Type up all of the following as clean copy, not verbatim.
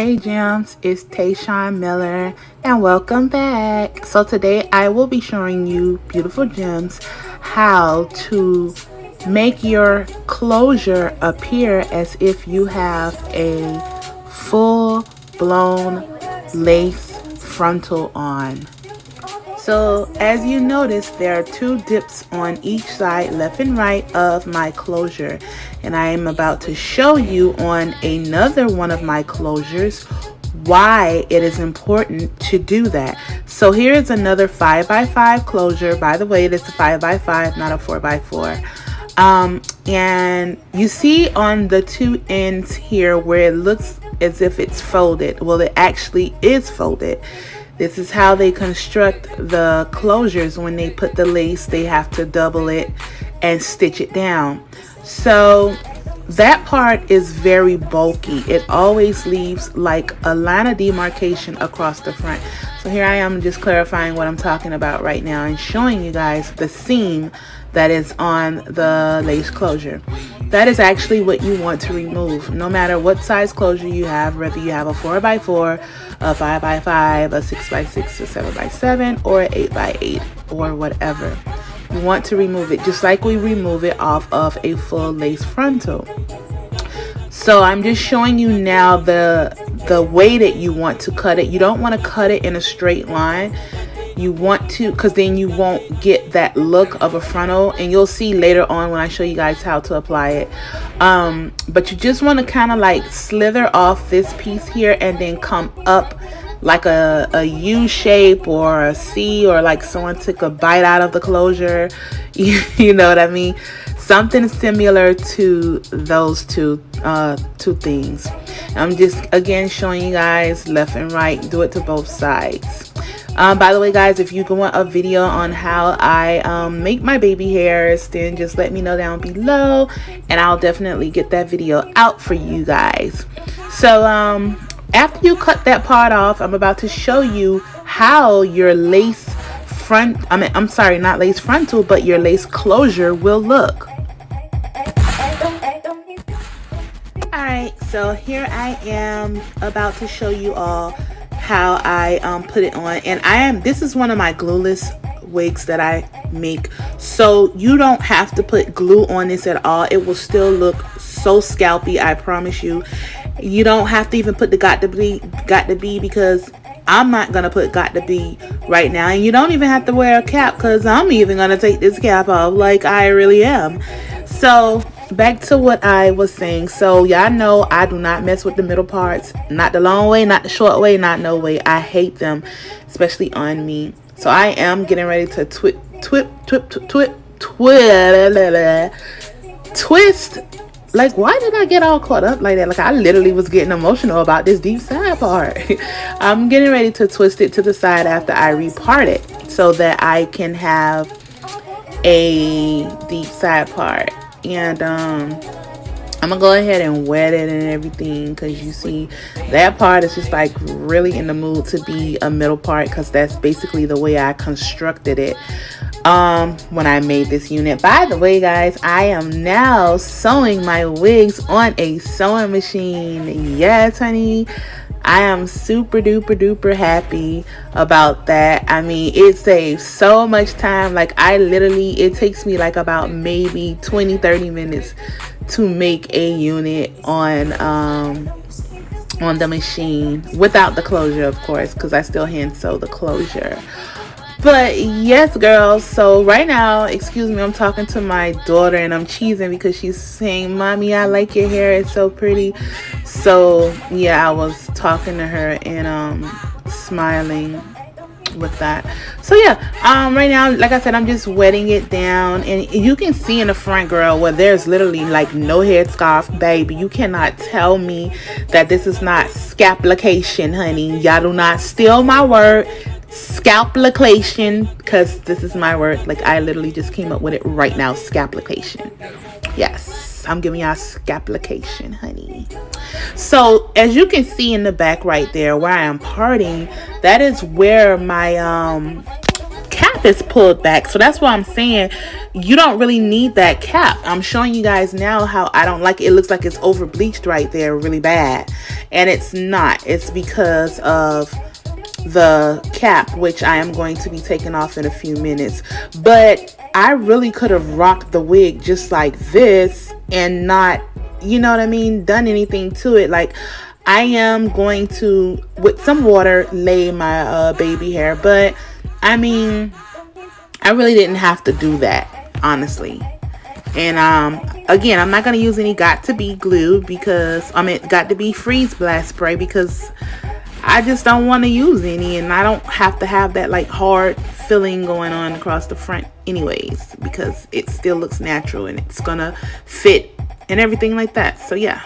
Hey Gems, it's Tayshawn Miller and welcome back. So today I will be showing you, beautiful gems, how to make your closure appear as if you have a full blown lace frontal on. So as you notice, there are two dips on each side, left and right, of my closure, and I am about to show you on another one of my closures why it is important to do that. So here is another 5x5 closure. By the way, this is a 5x5, not a 4x4. And you see on the two ends here where it looks as if it's folded. Well, it actually is folded. This is how they construct the closures. When they put the lace, they have to double it and stitch it down. So that part is very bulky. It always leaves like a line of demarcation across the front. So here I am just clarifying what I'm talking about right now and showing you guys the seam that is on the lace closure. That is actually what you want to remove, no matter what size closure you have, whether you have a 4x4, a 5x5, a 6x6, a 7x7, or an 8x8, or whatever. You want to remove it just like we remove it off of a full lace frontal. So I'm just showing you now the way that you want to cut it. You don't want to cut it in a straight line. You want to, because then you won't get that look of a frontal, and you'll see later on when I show you guys how to apply it. But you just want to kind of like slither off this piece here and then come up like a U shape or a C, or like someone took a bite out of the closure. You know what I mean? Something similar to those two things. I'm just again showing you guys left and right. Do it to both sides. By the way, guys, if you want a video on how I make my baby hairs, then just let me know down below and I'll definitely get that video out for you guys. So after you cut that part off, I'm about to show you how your lace I'm sorry, not lace frontal, but your lace closure will look. Alright, so here I am about to show you all how I put it on, and this is one of my glueless wigs that I make, so you don't have to put glue on this at all. It will still look so scalpy, I promise you. You don't have to even put the got to be, because I'm not gonna put got to be right now, and you don't even have to wear a cap, because I'm even gonna take this cap off like I really am. So back to what I was saying. So y'all know I do not mess with the middle parts, not the long way, not the short way, not no way. I hate them, especially on me. So I am getting ready to twist. Like, why did I get all caught up like that? Like, I literally was getting emotional about this deep side part. I'm getting ready to twist it to the side after I repart it, so that I can have a deep side part. And I'm gonna go ahead and wet it and everything, because you see that part is just like really in the mood to be a middle part, because that's basically the way I constructed it when I made this unit. By the way, guys, I am now sewing my wigs on a sewing machine. Yes, honey, I am super duper happy about that. I mean, it saves so much time. Like, it takes me like about maybe 20-30 minutes to make a unit on the machine, without the closure, of course, because I still hand sew the closure. But yes, girls, so right now, excuse me, I'm talking to my daughter and I'm cheesing because she's saying, "Mommy, I like your hair, it's so pretty." So yeah, I was talking to her and smiling with that. So yeah, right now, like I said, I'm just wetting it down, and you can see in the front, girl, where there's literally like no headscarf, baby. You cannot tell me that this is not scalplication, honey. Y'all do not steal my word. Scalplication, because this is my word. Like, I literally just came up with it right now. Scalplication. Yes, I'm giving y'all scalplication, honey. So as you can see in the back right there where I am parting, that is where my cap cap is pulled back. So that's why I'm saying you don't really need that cap. I'm showing you guys now how I don't like it. It looks like it's over bleached right there really bad, and it's not. It's because of the cap, which I am going to be taking off in a few minutes. But I really could have rocked the wig just like this and not, you know what I mean, done anything to it. Like, I am going to, with some water, lay my baby hair, but I mean, I really didn't have to do that, honestly. And again, I'm not going to use any got to be glue, because got to be freeze blast spray, because I just don't want to use any, and I don't have to have that like hard filling going on across the front anyways, because it still looks natural and it's gonna fit and everything like that. So yeah,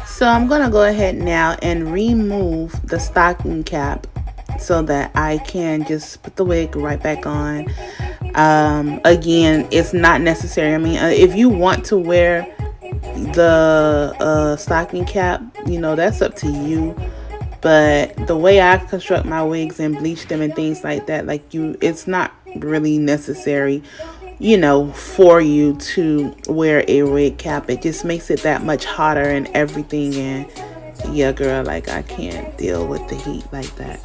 so I'm gonna go ahead now and remove the stocking cap so that I can just put the wig right back on. Again, it's not necessary. I mean, if you want to wear the stocking cap, you know, that's up to you. But the way I construct my wigs and bleach them and things like that, like it's not really necessary, you know, for you to wear a wig cap. It just makes it that much hotter and everything. And yeah, girl, like I can't deal with the heat like that.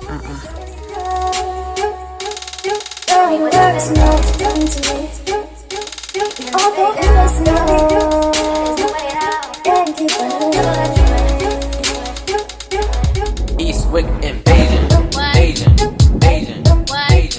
Eastwick invasion, invasion, invasion, invasion.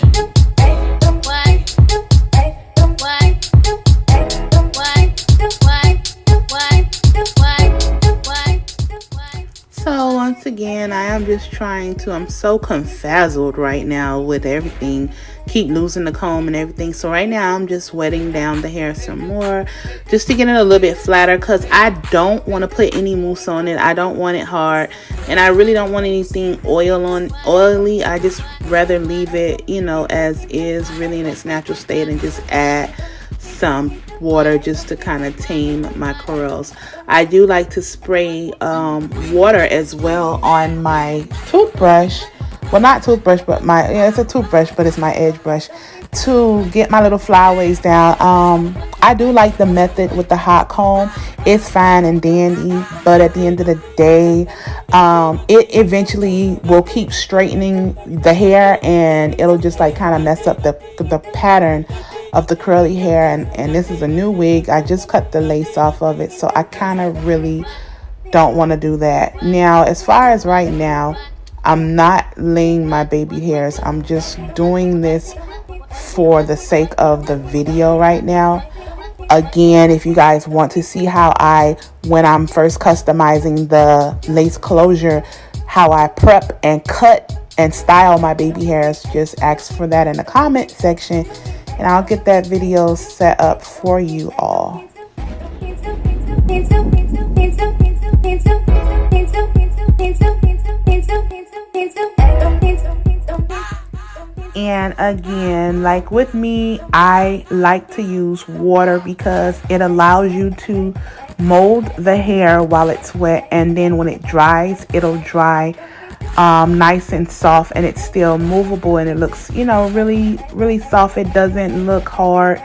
So once again, I am just trying to, I'm so confuzzled right now with everything. Keep losing the comb and everything. So right now I'm just wetting down the hair some more just to get it a little bit flatter, because I don't want to put any mousse on it. I don't want it hard, and I really don't want anything oily. I just rather leave it, you know, as is, really in its natural state, and just add some water just to kind of tame my curls. I do like to spray water as well on my toothbrush. Well, not toothbrush, but it's a toothbrush, but it's my edge brush, to get my little flyaways down. I do like the method with the hot comb. It's fine and dandy, but at the end of the day, it eventually will keep straightening the hair, and it'll just like kind of mess up the pattern of the curly hair. And this is a new wig. I just cut the lace off of it, so I kind of really don't want to do that. Now, as far as right now, I'm not laying my baby hairs. I'm just doing this for the sake of the video right now. Again, if you guys want to see how when I'm first customizing the lace closure, how I prep and cut and style my baby hairs, just ask for that in the comment section, and I'll get that video set up for you all. And again, like with me, I like to use water because it allows you to mold the hair while it's wet, and then when it dries, it'll dry nice and soft, and it's still movable, and it looks, you know, really, really soft. It doesn't look hard,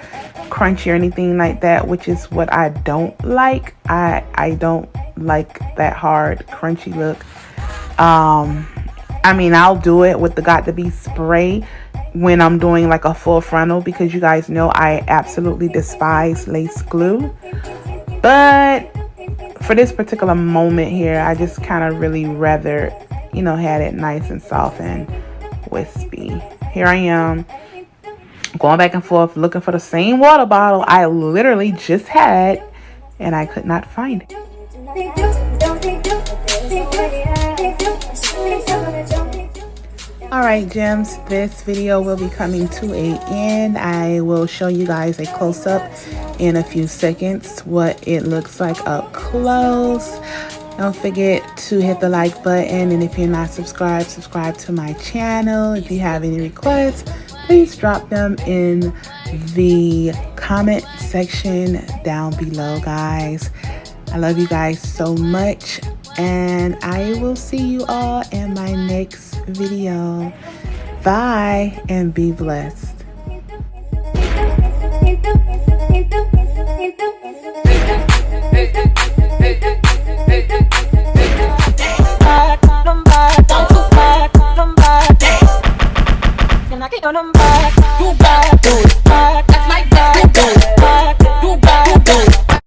crunchy, or anything like that, which is what I don't like. I don't like that hard, crunchy look. I mean, I'll do it with the Got to Be spray when I'm doing like a full frontal, because you guys know I absolutely despise lace glue. But for this particular moment here, I just kind of really rather, you know, had it nice and soft and wispy. Here I am going back and forth looking for the same water bottle I literally just had, and I could not find it. Alright, gems, this video will be coming to an end. I will show you guys a close-up in a few seconds what it looks like up close. Don't forget to hit the like button, and if you're not subscribed, subscribe to my channel. If you have any requests, please drop them in the comment section down below, guys. I love you guys so much, and I will see you all in my next video. Bye and be blessed.